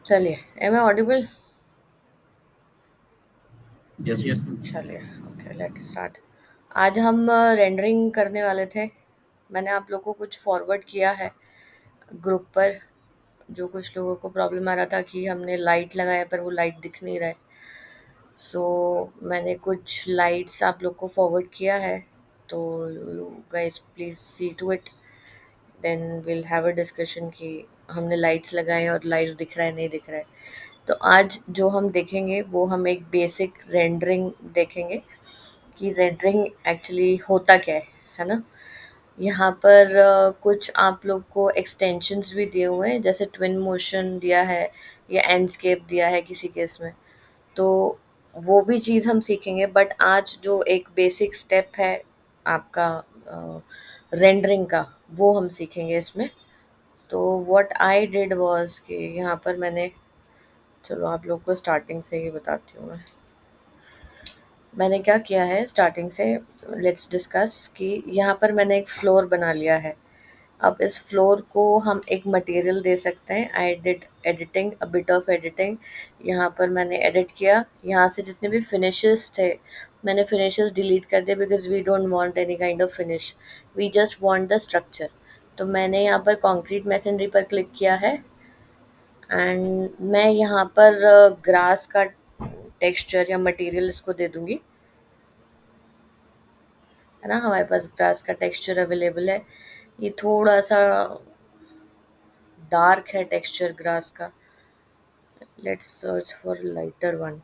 चलिए, am I audible? Yes yes. चलिए, okay, let's start. आज हम रेंडरिंग करने वाले थे। मैंने आप लोगों को कुछ फॉरवर्ड किया है ग्रुप पर। जो कुछ लोगों को प्रॉब्लम आ रहा था कि हमने लाइट लगाया पर वो लाइट दिख नहीं रहा है। सो मैंने कुछ लाइट्स आप लोग को फॉरवर्ड किया है। तो you guys please see to it, then will have a discussion कि हमने लाइट्स लगाए और लाइट्स दिख रहा है नहीं दिख रहा है। तो आज जो हम देखेंगे वो हम एक बेसिक रेंडरिंग देखेंगे कि रेंडरिंग एक्चुअली होता क्या है ना। यहाँ पर कुछ आप लोग को एक्सटेंशंस भी दिए हुए हैं, जैसे ट्विन मोशन दिया है या एंडस्केप दिया है किसी केस में। तो वो भी चीज़ हम सीखेंगे, बट आज जो एक बेसिक स्टेप है आपका रेंडरिंग का, वो हम सीखेंगे इसमें। तो व्हाट आई डिड वाज कि यहाँ पर मैंने, चलो आप लोग को स्टार्टिंग से ही बताती हूँ मैंने क्या किया है स्टार्टिंग से। लेट्स डिस्कस कि यहाँ पर मैंने एक फ्लोर बना लिया है। अब इस फ्लोर को हम एक मटेरियल दे सकते हैं। I did editing, a bit of editing. यहाँ पर मैंने एडिट किया। यहाँ से जितने भी फिनिशेस थे मैंने फिनिशेस डिलीट कर दिए, because we don't want any kind of finish, we just want the structure. तो मैंने यहाँ पर कंक्रीट मैसनरी पर क्लिक किया है, एंड मैं यहाँ पर ग्रास का टेक्सचर या मटेरियल इसको दे दूंगी, है ना। हमारे पास ग्रास का टेक्सचर अवेलेबल है। ये थोड़ा सा डार्क है टेक्सचर ग्रास का। Let's search for lighter one.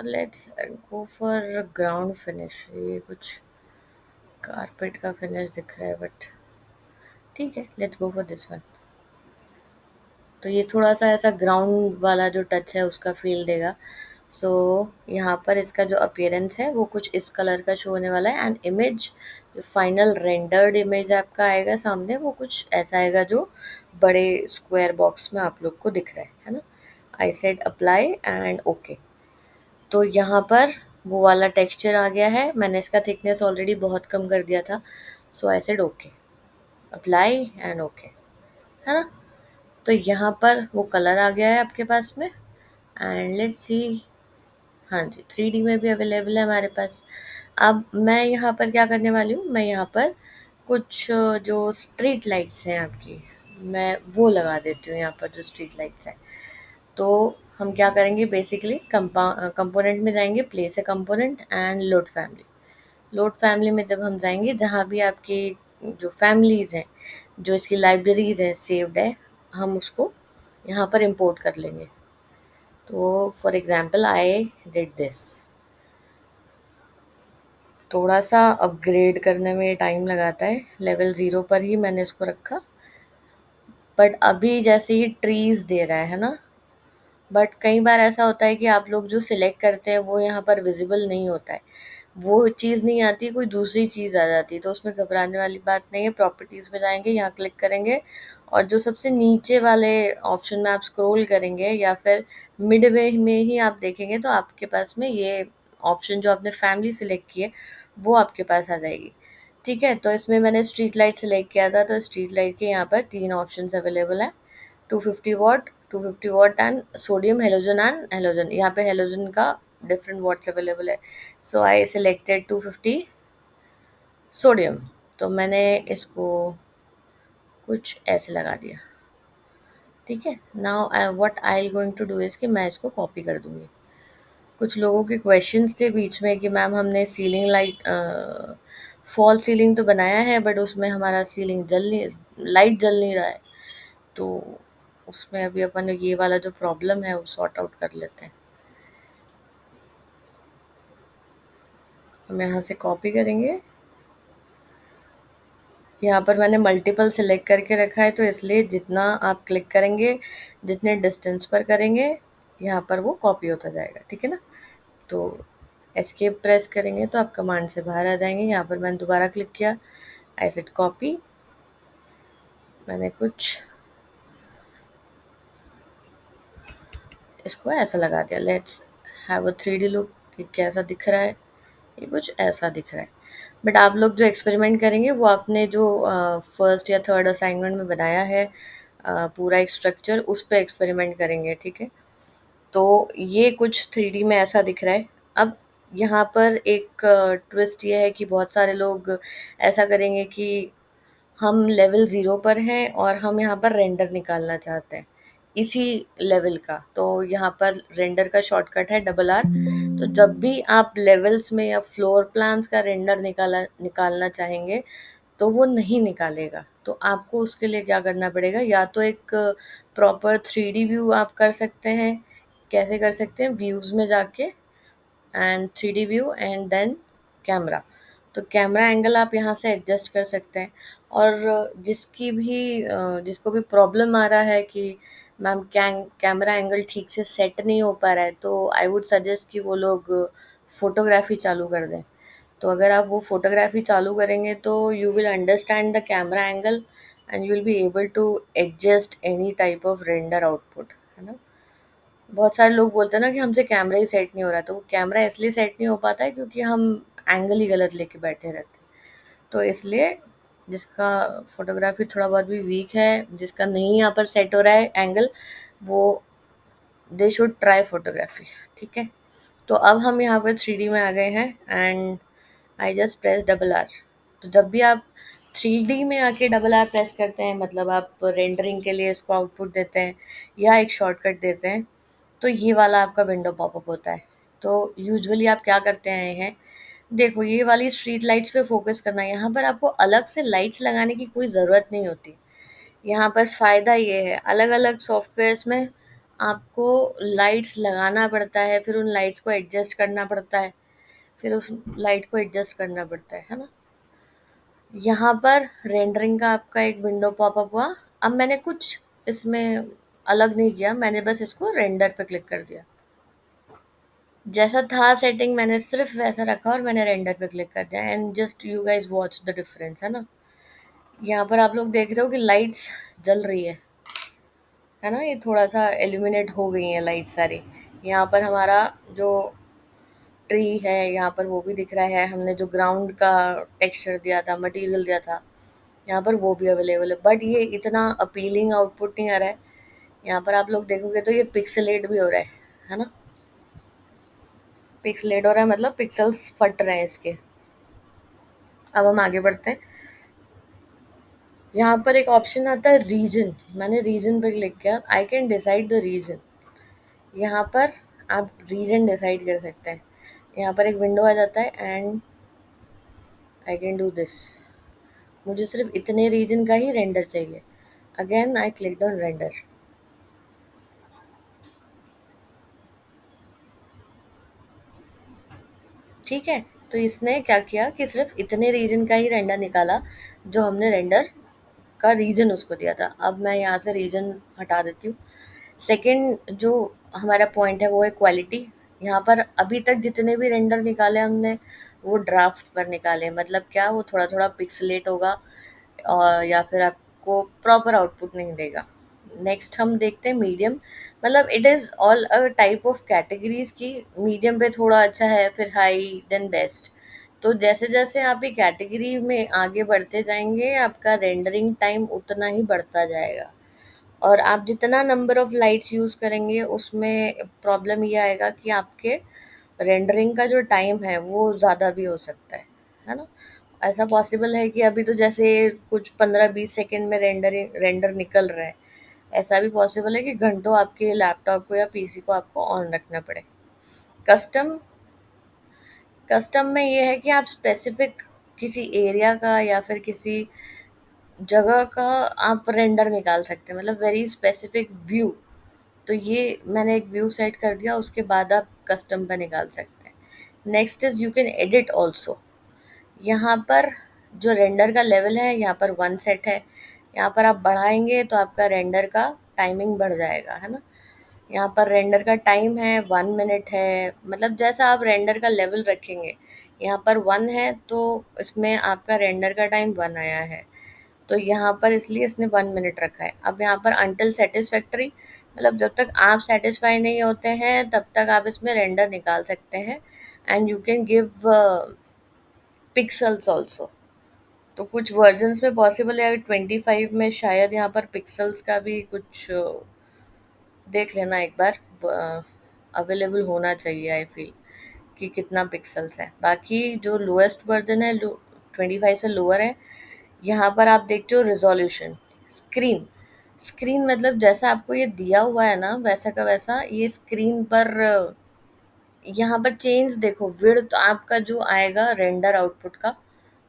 Let's go for ground finish. ये कुछ कारपेट का फिनिश दिख रहा है, बट ठीक है, let's go for this one. तो ये थोड़ा सा ऐसा ग्राउंड वाला जो टच है उसका फील देगा। सो यहाँ पर इसका जो अपीयरेंस है वो कुछ इस कलर का शो होने वाला है, एंड इमेज, जो फाइनल रेंडर्ड इमेज आपका आएगा सामने, वो कुछ ऐसा आएगा जो बड़े स्क्वायर बॉक्स में आप लोग को दिख रहा है ना। I said apply and okay. तो यहाँ पर वो वाला टेक्सचर आ गया है। मैंने इसका थिकनेस ऑलरेडी बहुत कम कर दिया था। So I said okay, apply and okay, है ना। तो यहाँ पर वो कलर आ गया है आपके पास में, एंड लेट्स सी। हाँ जी, 3D में भी अवेलेबल है हमारे पास। अब मैं यहाँ पर क्या करने वाली हूँ, मैं यहाँ पर कुछ जो स्ट्रीट लाइट्स हैं आपकी, मैं वो लगा देती हूँ यहाँ पर, जो स्ट्रीट लाइट्स हैं। तो हम क्या करेंगे, बेसिकली कंपोनेंट में जाएंगे, place a component and load family. Load family में जब हम जाएंगे, जहाँ भी आपकी जो फैमिलीज़ हैं, जो इसकी लाइब्रेरीज है सेव्ड है, हम उसको यहाँ पर इंपोर्ट कर लेंगे। तो for example I did this. थोड़ा सा अपग्रेड करने में टाइम लगाता है, लेवल 0 पर ही मैंने इसको रखा। बट अभी जैसे ही ट्रीज दे रहा है ना, बट कई बार ऐसा होता है कि आप लोग जो सिलेक्ट करते हैं वो यहाँ पर विजिबल नहीं होता है। वो चीज़ नहीं आती, कोई दूसरी चीज़ आ जाती है, तो उसमें घबराने वाली बात नहीं है। प्रॉपर्टीज़ में जाएंगे, यहाँ क्लिक करेंगे, और जो सबसे नीचे वाले ऑप्शन में आप स्क्रॉल करेंगे या फिर मिड वे में ही आप देखेंगे, तो आपके पास में ये ऑप्शन जो आपने फैमिली सिलेक्ट की है वो आपके पास आ जाएगी। ठीक है, तो इसमें मैंने स्ट्रीट लाइट सिलेक्ट किया था, तो स्ट्रीट लाइट के यहाँ पर 3 ऑप्शंस अवेलेबल हैं। 250 watt, 250 watt and sodium, halogen and halogen. यहाँ पे हेलोजन का डिफरेंट वॉट्स अवेलेबल है। So I selected 250 sodium. तो मैंने इसको कुछ ऐसे लगा दिया। ठीक है, now I what I going to do is कि मैं इसको कॉपी कर दूंगी। कुछ लोगों के क्वेश्चंस थे बीच में कि मैम हमने सीलिंग लाइट, फॉल सीलिंग तो बनाया है, बट उसमें हमारा सीलिंग जल नहीं, लाइट जल नहीं रहा है। तो उसमें अभी अपन ये वाला जो प्रॉब्लम है वो सॉर्ट आउट कर लेते हैं। हम यहाँ से कॉपी करेंगे। यहाँ पर मैंने मल्टीपल सिलेक्ट करके रखा है, तो इसलिए जितना आप क्लिक करेंगे, जितने डिस्टेंस पर करेंगे, यहाँ पर वो कॉपी होता जाएगा। ठीक है ना। तो एस्केप प्रेस करेंगे तो आप कमांड से बाहर आ जाएंगे। यहाँ पर मैंने दोबारा क्लिक किया, आई सेड कॉपी, मैंने कुछ इसको ऐसा लगा दिया। Let's have a 3D look. ये कैसा दिख रहा है? ये कुछ ऐसा दिख रहा है। बट आप लोग जो एक्सपेरिमेंट करेंगे वो आपने जो फर्स्ट या थर्ड असाइनमेंट में बनाया है, पूरा एक स्ट्रक्चर, उस पे एक्सपेरिमेंट करेंगे, ठीक है? तो ये कुछ 3D में ऐसा दिख रहा है। अब यहाँ पर एक ट्विस्ट ये है कि बहुत सारे लोग ऐसा करेंगे कि हम लेवल ज़ीरो पर हैं और हम यहाँ पर रेंडर निकालना चाहते हैं इसी लेवल का। तो यहाँ पर रेंडर का शॉर्टकट है डबल आर। तो जब भी आप लेवल्स में या फ्लोर प्लान्स का रेंडर निकालना चाहेंगे तो वो नहीं निकालेगा। तो आपको उसके लिए क्या करना पड़ेगा, या तो एक प्रॉपर 3D व्यू आप कर सकते हैं। कैसे कर सकते हैं? व्यूज़ में जाके and 3D view and then camera. तो कैमरा एंगल आप यहाँ से एडजस्ट कर सकते हैं। और जिसको भी प्रॉब्लम आ रहा है कि मैम कैमरा एंगल ठीक से सेट नहीं हो पा रहा है, तो आई वुड सजेस्ट कि वो लोग फोटोग्राफी चालू कर दें। तो अगर आप वो फोटोग्राफी चालू करेंगे तो you will understand the camera angle and you will be able to adjust any type of render output, है ना? बहुत सारे लोग बोलते हैं ना कि हमसे कैमरा ही सेट नहीं हो रहा, तो वो कैमरा इसलिए सेट नहीं हो पाता है क्योंकि हम एंगल ही गलत लेके बैठे रहते हैं। तो इसलिए जिसका फोटोग्राफी थोड़ा बहुत भी वीक है, जिसका नहीं यहाँ पर सेट हो रहा है एंगल, वो दे शुड ट्राई फोटोग्राफी, ठीक है? तो अब हम यहाँ पर 3D में आ गए हैं and I just press double R. तो जब भी आप 3D में आके डबल आर प्रेस करते हैं, मतलब आप रेंडरिंग के लिए इसको आउटपुट देते हैं या एक शॉर्टकट देते हैं, तो ये वाला आपका विंडो पॉपअप होता है। तो यूजुअली आप क्या करते आए हैं, देखो ये वाली स्ट्रीट लाइट्स पे फोकस करना है। यहाँ पर आपको अलग से लाइट्स लगाने की कोई ज़रूरत नहीं होती। यहाँ पर फ़ायदा ये है, अलग अलग सॉफ्टवेयर्स में आपको लाइट्स लगाना पड़ता है, फिर उन लाइट्स को एडजस्ट करना पड़ता है, फिर उस लाइट को एडजस्ट करना पड़ता है ना? यहाँ पर रेंडरिंग का आपका एक विंडो पॉपअप हुआ। अब मैंने कुछ इसमें अलग नहीं किया, मैंने बस इसको रेंडर पे क्लिक कर दिया। जैसा था सेटिंग मैंने सिर्फ वैसा रखा और मैंने रेंडर पे क्लिक कर दिया and just you guys watch the difference, है ना? यहाँ पर आप लोग देख रहे हो कि लाइट्स जल रही है ना? ये थोड़ा सा एल्यूमिनेट हो गई हैं लाइट सारी। यहाँ पर हमारा जो ट्री है यहाँ पर वो भी दिख रहा है, हमने जो ग्राउंड का टेक्सचर दिया था, मटेरियल दिया था, यहाँ पर वो भी अवेलेबल है। बट ये इतना अपीलिंग आउटपुट नहीं आ रहा है। यहाँ पर आप लोग देखोगे तो ये पिक्सेलेट भी हो रहा है ना? पिक्सेलेट हो रहा है मतलब पिक्सल्स फट रहे हैं इसके। अब हम आगे बढ़ते हैं। यहाँ पर एक ऑप्शन आता है रीजन, मैंने रीजन पे क्लिक किया। I can decide the region. यहाँ पर आप रीजन डिसाइड कर सकते हैं। यहाँ पर एक विंडो आ जाता है and I can do this. मुझे सिर्फ इतने रीजन का ही रेंडर चाहिए। Again I click on render. ठीक है, तो इसने क्या किया कि सिर्फ इतने रीजन का ही रेंडर निकाला जो हमने रेंडर का रीजन उसको दिया था। अब मैं यहाँ से रीजन हटा देती हूँ। सेकंड जो हमारा पॉइंट है वो है क्वालिटी। यहाँ पर अभी तक जितने भी रेंडर निकाले हमने वो ड्राफ्ट पर निकाले, मतलब क्या, वो थोड़ा थोड़ा पिक्सलेट होगा और या फिर आपको प्रॉपर आउटपुट नहीं देगा। नेक्स्ट हम देखते हैं मीडियम। मतलब it is all a type of categories की। मीडियम पे थोड़ा अच्छा है, फिर हाई, देन बेस्ट। तो जैसे जैसे आप ये कैटेगरी में आगे बढ़ते जाएंगे आपका रेंडरिंग टाइम उतना ही बढ़ता जाएगा। और आप जितना नंबर ऑफ लाइट्स यूज़ करेंगे उसमें प्रॉब्लम ये आएगा कि आपके रेंडरिंग का जो टाइम है वो ज़्यादा भी हो सकता है ना? ऐसा पॉसिबल है कि अभी तो जैसे कुछ 15-20 सेकंड में रेंडर निकल रहा है, ऐसा भी पॉसिबल है कि घंटों आपके लैपटॉप को या पीसी को आपको ऑन रखना पड़े। कस्टम कस्टम में ये है कि आप स्पेसिफिक किसी एरिया का या फिर किसी जगह का आप रेंडर निकाल सकते हैं, मतलब वेरी स्पेसिफिक व्यू। तो ये मैंने एक व्यू सेट कर दिया, उसके बाद आप कस्टम पे निकाल सकते हैं। Next is you can edit also. यहाँ पर जो रेंडर का लेवल है यहाँ पर 1 सेट है। यहाँ पर आप बढ़ाएंगे तो आपका रेंडर का टाइमिंग बढ़ जाएगा, है ना? यहाँ पर रेंडर का टाइम है 1 मिनट है, मतलब जैसा आप रेंडर का लेवल रखेंगे। यहाँ पर 1 है तो इसमें आपका रेंडर का टाइम 1 आया है, तो यहाँ पर इसलिए इसने 1 मिनट रखा है। अब यहाँ पर अंटिल सेटिस्फैक्ट्री, मतलब जब तक आप सेटिस्फाई नहीं होते हैं तब तक आप इसमें रेंडर निकाल सकते हैं। And you can give pixels also. तो कुछ वर्जन्स में पॉसिबल है, 25 में शायद यहाँ पर पिक्सल्स का भी कुछ देख लेना एक बार, अवेलेबल होना चाहिए आई फील, कि कितना पिक्सल्स है। बाकी जो लोएस्ट वर्जन है, 25 से लोअर है, यहाँ पर आप देखते हो रिजोल्यूशन स्क्रीन। स्क्रीन मतलब जैसा आपको ये दिया हुआ है ना, वैसा का वैसा ये स्क्रीन पर यहाँ पर चेंज देखो। विड्थ आपका जो आएगा रेंडर आउटपुट का,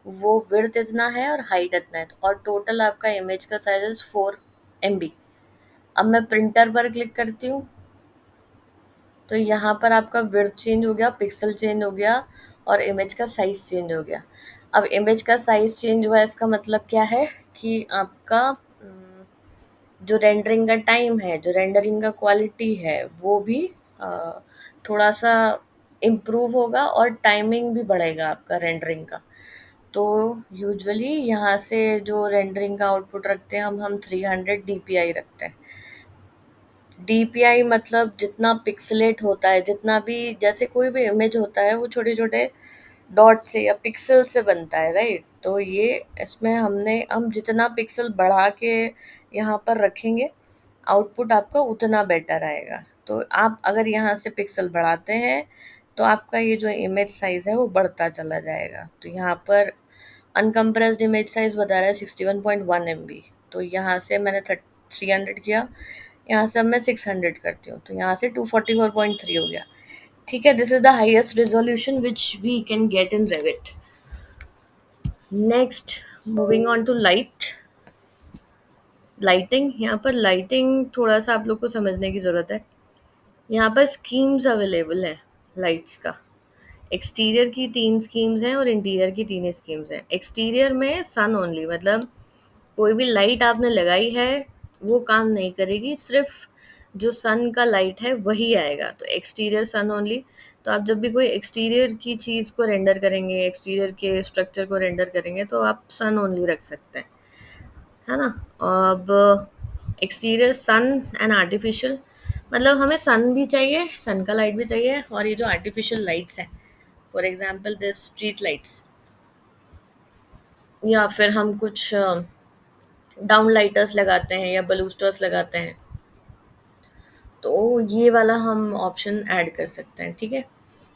वो विड्थ इतना है और हाइट इतना है, और टोटल आपका इमेज का साइज 4 MB। अब मैं प्रिंटर पर क्लिक करती हूँ तो यहाँ पर आपका विड्थ चेंज हो गया, पिक्सल चेंज हो गया, और इमेज का साइज चेंज हो गया। अब इमेज का साइज चेंज हुआ, इसका मतलब क्या है कि आपका जो रेंडरिंग का टाइम है, जो रेंडरिंग का क्वालिटी है, वो भी थोड़ा सा इम्प्रूव होगा और टाइमिंग भी बढ़ेगा आपका रेंडरिंग का। तो यूजुअली यहाँ से जो रेंडरिंग का आउटपुट रखते हैं हम 300 DPI रखते हैं। DPI मतलब जितना पिक्सलेट होता है, जितना भी, जैसे कोई भी इमेज होता है वो छोटे छोटे डॉट से या पिक्सल से बनता है, राइट। तो ये इसमें हम जितना पिक्सल बढ़ा के यहाँ पर रखेंगे, आउटपुट आपका उतना बेटर आएगा। तो आप अगर यहाँ से पिक्सल बढ़ाते हैं तो आपका ये जो इमेज साइज है वो बढ़ता चला जाएगा। तो यहाँ पर अनकम्प्रेस्ड इमेज साइज बता रहा है 61.1 MB। तो यहाँ से मैंने 300 किया, यहाँ से अब मैं 600 करती हूँ, तो यहाँ से 244.3 हो गया। ठीक है, this is the highest resolution which we can get in Revit. Next, moving on to lighting. यहाँ पर लाइटिंग थोड़ा सा आप लोग को समझने की ज़रूरत है। यहाँ पर स्कीम्स अवेलेबल है लाइट्स का। एक्सटीरियर की 3 स्कीम्स हैं और इंटीरियर की 3 स्कीम्स हैं। एक्सटीरियर में सन ओनली, मतलब कोई भी लाइट आपने लगाई है वो काम नहीं करेगी, सिर्फ जो सन का लाइट है वही आएगा। तो एक्सटीरियर सन ओनली। तो आप जब भी कोई एक्सटीरियर की चीज़ को रेंडर करेंगे, एक्सटीरियर के स्ट्रक्चर को रेंडर करेंगे, तो आप सन ओनली रख सकते हैं, है ना। अब एक्सटीरियर सन एंड आर्टिफिशियल, मतलब हमें सन भी चाहिए, सन का लाइट भी चाहिए, और ये जो आर्टिफिशियल लाइट्स हैं, for example this street lights, या फिर हम कुछ डाउन लाइटर्स लगाते हैं या बलूस्टर्स लगाते हैं, तो ये वाला हम ऑप्शन ऐड कर सकते हैं। ठीक है,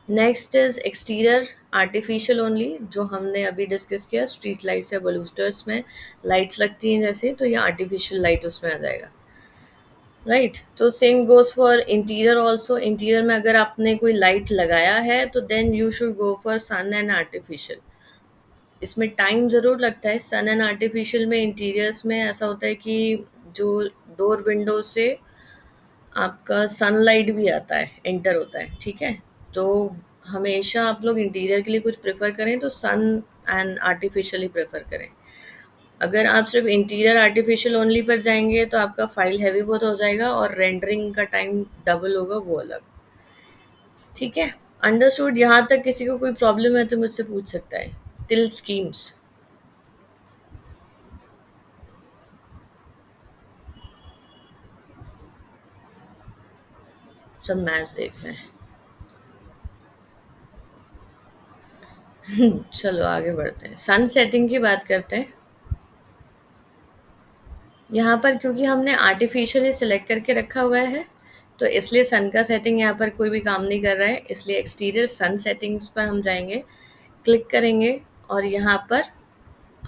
next is exterior artificial only, जो हमने अभी डिस्कस किया। स्ट्रीट लाइट्स या बलूस्टर्स में लाइट्स लगती हैं जैसे, तो ये आर्टिफिशियल लाइट उसमें आ जाएगा, राइट। तो same goes for interior also. Interior में अगर आपने कोई लाइट लगाया है तो then you should go for sun and artificial. इसमें टाइम ज़रूर लगता है। सन एंड आर्टिफिशियल में, इंटीरियर्स में ऐसा होता है कि जो डोर विंडो से आपका सनलाइट भी आता है, एंटर होता है, ठीक है। तो हमेशा आप लोग इंटीरियर के लिए कुछ प्रेफर करें तो सन एंड आर्टिफिशियल ही प्रेफर करें। अगर आप सिर्फ इंटीरियर आर्टिफिशियल ओनली पर जाएंगे तो आपका फाइल हैवी बहुत हो जाएगा और रेंडरिंग का टाइम डबल होगा, वो अलग। ठीक है, अंडरस्टूड। यहाँ तक किसी को कोई प्रॉब्लम है तो मुझसे पूछ सकता है। टिल स्कीम्स सब मैच देख रहे हैं। चलो आगे बढ़ते हैं, सन सेटिंग की बात करते हैं। यहाँ पर क्योंकि हमने आर्टिफिशियली सिलेक्ट करके रखा हुआ है, तो इसलिए सन का सेटिंग यहाँ पर कोई भी काम नहीं कर रहा है। इसलिए एक्सटीरियर सन सेटिंग्स पर हम जाएंगे, क्लिक करेंगे, और यहाँ पर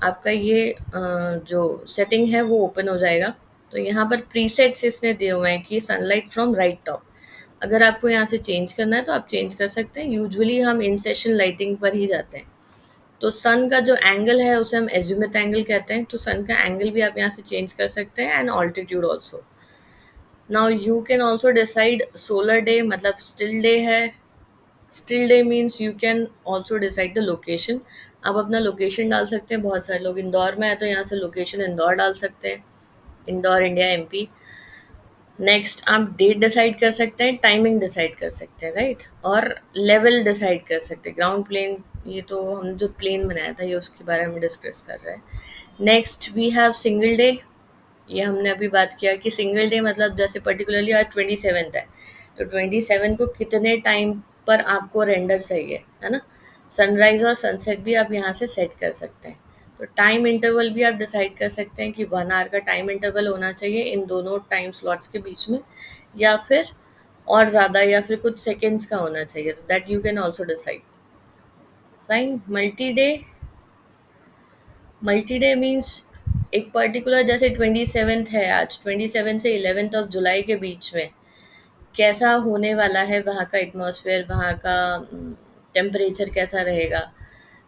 आपका ये जो सेटिंग है वो ओपन हो जाएगा। तो यहाँ पर प्रीसेट्स इसने दिए हुए हैं कि सनलाइट फ्रॉम राइट टॉप। अगर आपको यहाँ से चेंज करना है तो आप चेंज कर सकते हैं। यूजुअली हम इन सेशन लाइटिंग पर ही जाते हैं। तो सन का जो एंगल है उसे हम एज्यूमेट एंगल कहते हैं। तो सन का एंगल भी आप यहाँ से चेंज कर सकते हैं, and altitude also. Now you can also decide solar day, मतलब स्टिल डे है। Still day means you can also decide the location. आप अपना लोकेशन डाल सकते हैं। बहुत सारे लोग इंदौर में है तो यहाँ से लोकेशन इंदौर डाल सकते हैं, इंदौर, इंडिया, MP। नेक्स्ट आप डेट डिसाइड कर सकते हैं, टाइमिंग डिसाइड कर सकते हैं, राइट, और लेवल डिसाइड कर सकते हैं। ग्राउंड प्लेन, ये तो हम जो प्लेन बनाया था ये उसके बारे में डिस्कस कर रहे हैं। Next we have single day. ये हमने अभी बात किया कि सिंगल डे मतलब जैसे पर्टिकुलरली आज 27th है, तो 27 को कितने टाइम पर आपको रेंडर चाहिए, है ना। सनराइज और सनसेट भी आप यहाँ से सेट कर सकते हैं। तो टाइम इंटरवल भी आप डिसाइड कर सकते हैं कि 1 आवर का टाइम इंटरवल होना चाहिए इन दोनों टाइम स्लॉट्स के बीच में, या फिर और ज़्यादा, या फिर कुछ सेकेंड्स का होना चाहिए, तो that you can also decide. Fine. Multi day means एक पर्टिकुलर, जैसे 27th है आज, 27 से 11 जुलाई के बीच में कैसा होने वाला है, वहाँ का एटमॉस्फेयर, वहाँ का टेम्परेचर कैसा रहेगा,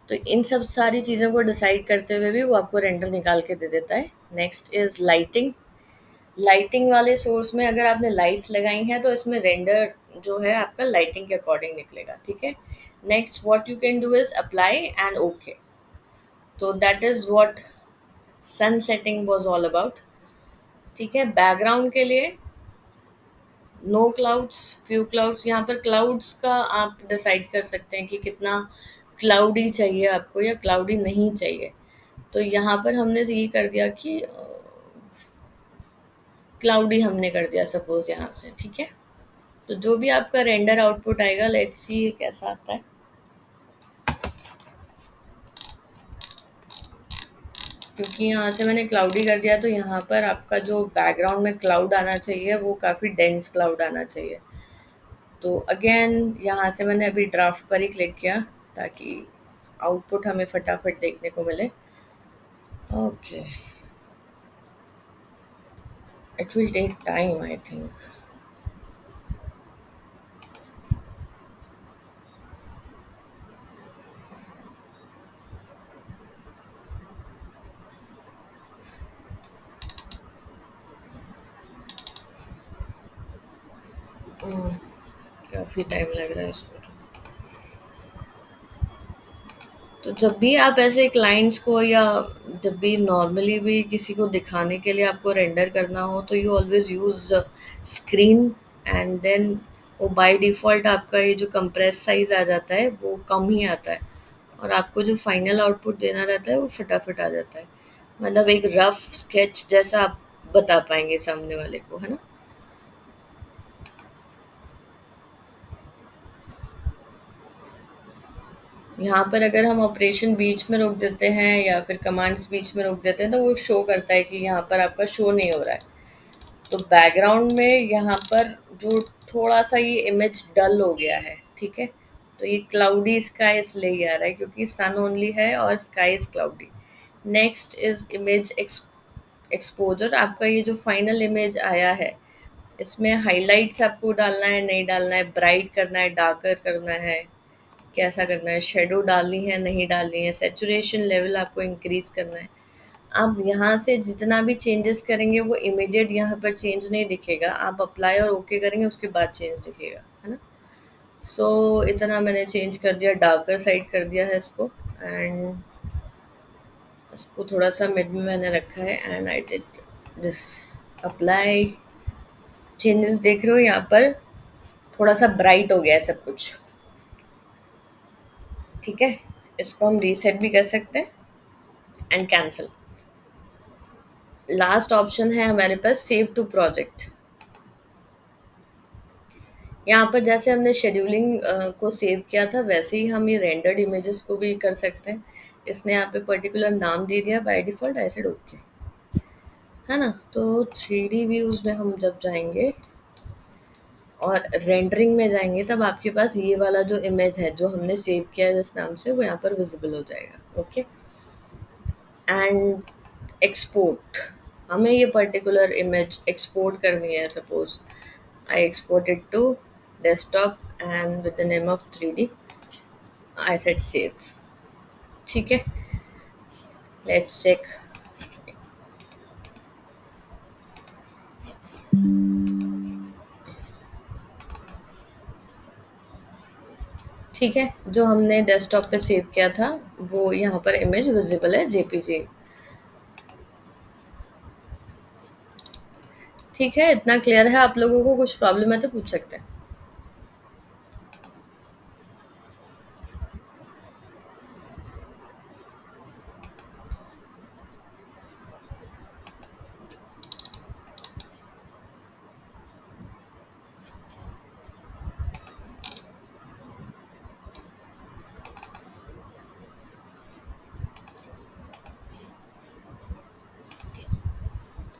तो इन सब सारी चीज़ों को डिसाइड करते हुए भी वो आपको रेंडर निकाल के दे देता है। Next is lighting. लाइटिंग वाले सोर्स में अगर आपने लाइट्स लगाई हैं तो इसमें रेंडर जो है आपका लाइटिंग के अकॉर्डिंग निकलेगा, ठीक है। Next what you can do is apply and okay. तो that is what sun setting was all about. ठीक है, बैकग्राउंड के लिए नो क्लाउड्स, फ्यू क्लाउड्स। यहाँ पर क्लाउड्स का आप डिसाइड कर सकते हैं कि कितना क्लाउडी चाहिए आपको या क्लाउडी नहीं चाहिए। तो यहाँ पर हमने ये कर दिया कि क्लाउडी हमने कर दिया सपोज यहाँ से, ठीक है। तो जो भी आपका रेंडर आउटपुट आएगा, लेट्स सी कैसा आता है। क्योंकि यहाँ से मैंने क्लाउडी कर दिया तो यहाँ पर आपका जो बैकग्राउंड में क्लाउड आना चाहिए वो काफ़ी डेंस क्लाउड आना चाहिए। तो अगेन यहाँ से मैंने अभी ड्राफ्ट पर ही क्लिक किया ताकि आउटपुट हमें फटाफट देखने को मिले। Okay, it will take time I think. काफ़ी टाइम लग रहा है इसमें। तो जब भी आप ऐसे क्लाइंट्स को, या जब भी नॉर्मली भी किसी को दिखाने के लिए आपको रेंडर करना हो, तो you always use screen, and then वो बाय डिफ़ॉल्ट आपका ये जो कंप्रेस साइज़ आ जाता है वो कम ही आता है, और आपको जो फाइनल आउटपुट देना रहता है वो फटाफट आ जाता है। मतलब एक रफ स्केच जैसा आप बता पाएंगे सामने वाले को, है ना। यहाँ पर अगर हम ऑपरेशन बीच में रोक देते हैं या फिर कमांड्स बीच में रोक देते हैं तो वो शो करता है कि यहाँ पर आपका शो नहीं हो रहा है। तो बैकग्राउंड में यहाँ पर जो थोड़ा सा ये इमेज डल हो गया है, ठीक है। तो ये क्लाउडी स्काई इसलिए ही आ रहा है क्योंकि सन ओनली है और sky is cloudy. Next is image exposure. आपका ये जो फाइनल इमेज आया है इसमें हाइलाइट्स आपको डालना है नहीं डालना है, ब्राइट करना है डार्कर करना है, कैसा करना है, शेडो डालनी है नहीं डालनी है, सैचुरेशन लेवल आपको इंक्रीज करना है। आप यहाँ से जितना भी चेंजेस करेंगे वो इमीडिएट यहाँ पर चेंज नहीं दिखेगा, आप अप्लाई और ओके करेंगे उसके बाद चेंज दिखेगा, है ना। सो इतना मैंने चेंज कर दिया, डार्कर साइड कर दिया है इसको, एंड इसको थोड़ा सा मिड में मैंने रखा है, and I did this apply. Changes देख रहे हो यहाँ पर थोड़ा सा ब्राइट हो गया है सब कुछ, ठीक है। इसको हम रीसेट भी कर सकते हैं एंड कैंसिल। लास्ट ऑप्शन है हमारे पास सेव टू प्रोजेक्ट। यहाँ पर जैसे हमने शेड्यूलिंग को सेव किया था वैसे ही हम ये रेंडर्ड इमेजेस को भी कर सकते हैं। इसने यहाँ पे पर्टिकुलर नाम दे दिया by default, I said okay, है ना। तो 3D व्यूज़ में हम जब जाएंगे और रेंडरिंग में जाएंगे तब आपके पास ये वाला जो इमेज है जो हमने सेव किया है जिस नाम से, वो यहाँ पर विजिबल हो जाएगा। Okay, and export. हमें ये पर्टिकुलर इमेज एक्सपोर्ट करनी है। Suppose I export it to desktop and with the name of 3D, I set save, ठीक है। Let's check. ठीक है, जो हमने डेस्कटॉप पे सेव किया था वो यहाँ पर इमेज विजिबल है, जेपीजी। ठीक है, इतना क्लियर है आप लोगों को? कुछ प्रॉब्लम है तो पूछ सकते हैं।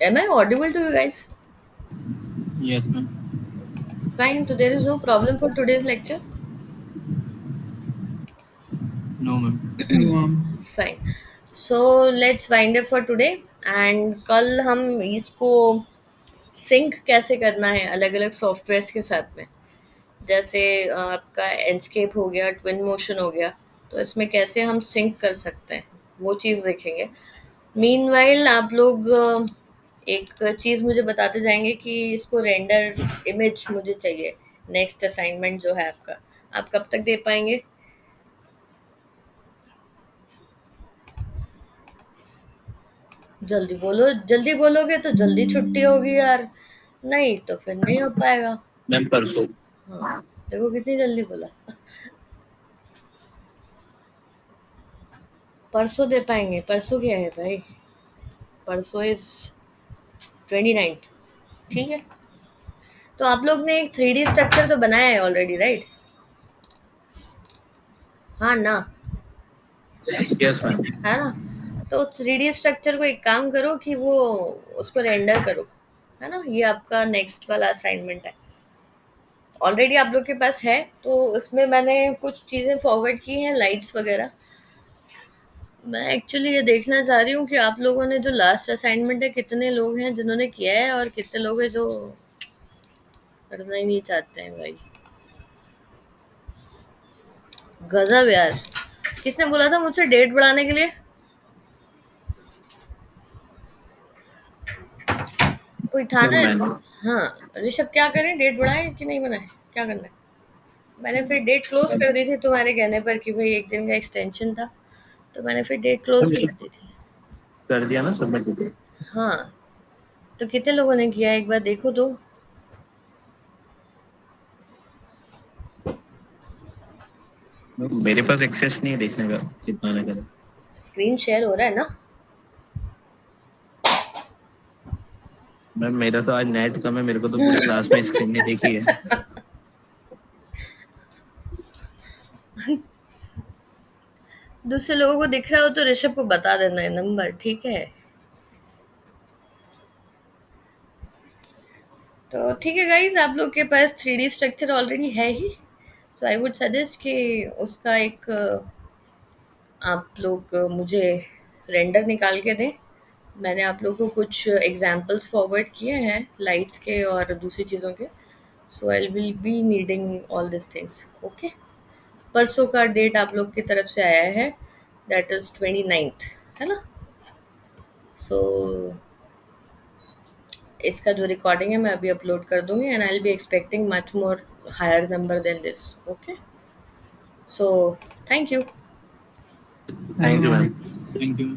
Am I audible to you guys? Yes, ma'am. Fine, so there is no problem for today's lecture. No, ma'am. Fine. So let's wind up for today. And कल हम इसको सिंक कैसे करना है अलग अलग सॉफ्टवेयर्स के साथ में, जैसे आपका एंडस्केप हो गया, ट्विन मोशन हो गया, तो इसमें कैसे हम सिंक कर सकते हैं वो चीज़ देखेंगे। मीनवाइल आप लोग एक चीज़ मुझे बताते जाएंगे कि इसको रेंडर इमेज मुझे चाहिए। नेक्स्ट असाइनमेंट जो है आपका, आप कब तक दे पाएंगे? जल्दी बोलो, जल्दी बोलोगे तो जल्दी छुट्टी होगी यार, नहीं तो फिर नहीं हो पाएगा। मैम परसों। हाँ, देखो कितनी जल्दी बोला। परसों दे पाएंगे? परसों क्या है भाई? परसों इज 29th। ठीक है, तो आप लोग ने एक 3D स्ट्रक्चर तो बनाया है ऑलरेडी, राइट? हाँ ना? Yes ma'am. है ना? तो 3D स्ट्रक्चर को एक काम करो कि वो उसको रेंडर करो, है ना? ये आपका नेक्स्ट वाला असाइनमेंट है। ऑलरेडी आप लोग के पास है, तो उसमें मैंने कुछ चीज़ें फॉरवर्ड की हैं, लाइट्स वगैरह। मैं एक्चुअली ये देखना चाह रही हूँ कि आप लोगों ने जो लास्ट असाइनमेंट है, कितने लोग हैं जिन्होंने किया है और कितने लोग हैं जो करना ही नहीं चाहते हैं भाई। गजब यार। किसने बोला था मुझसे डेट बढ़ाने के लिए? कोई था ना? मैंने हाँ, ऋषभ क्या करें, डेट बढ़ाएं कि नहीं बनाए, क्या करना है? मैंने फिर डेट क्लोज कर दी थी तुम्हारे कहने पर कि भाई एक दिन का एक्सटेंशन था, तो मैंने फिर डेट क्लोज भी कर दी थी। कर दिया ना सबमिट। हाँ, तो कितने लोगों ने किया एक बार देखो तो। मेरे पास एक्सेस नहीं है देखने का कितना ने करा। स्क्रीन शेयर हो रहा है ना? मैम मेरा तो आज नेट कम है, मेरे को तो पूरी क्लास में स्क्रीन नहीं देखी है। दूसरे लोगों को दिख रहा हो तो ऋषभ को बता देना है नंबर, ठीक है? तो ठीक है गाइज, आप लोग के पास 3D स्ट्रक्चर ऑलरेडी है ही, सो आई वुड सजेस्ट कि उसका एक आप लोग मुझे रेंडर निकाल के दें। मैंने आप लोगों को कुछ एग्जांपल्स फॉरवर्ड किए हैं लाइट्स के और दूसरी चीज़ों के, so I will be needing all this things. Okay, परसों का डेट आप लोग की तरफ से आया है, दैट इज़ 29th, है ना? सो इसका जो रिकॉर्डिंग है मैं अभी अपलोड कर दूंगी, and I will be expecting much more higher number than this. Okay, so thank you. Thank you ma'am. Thank you.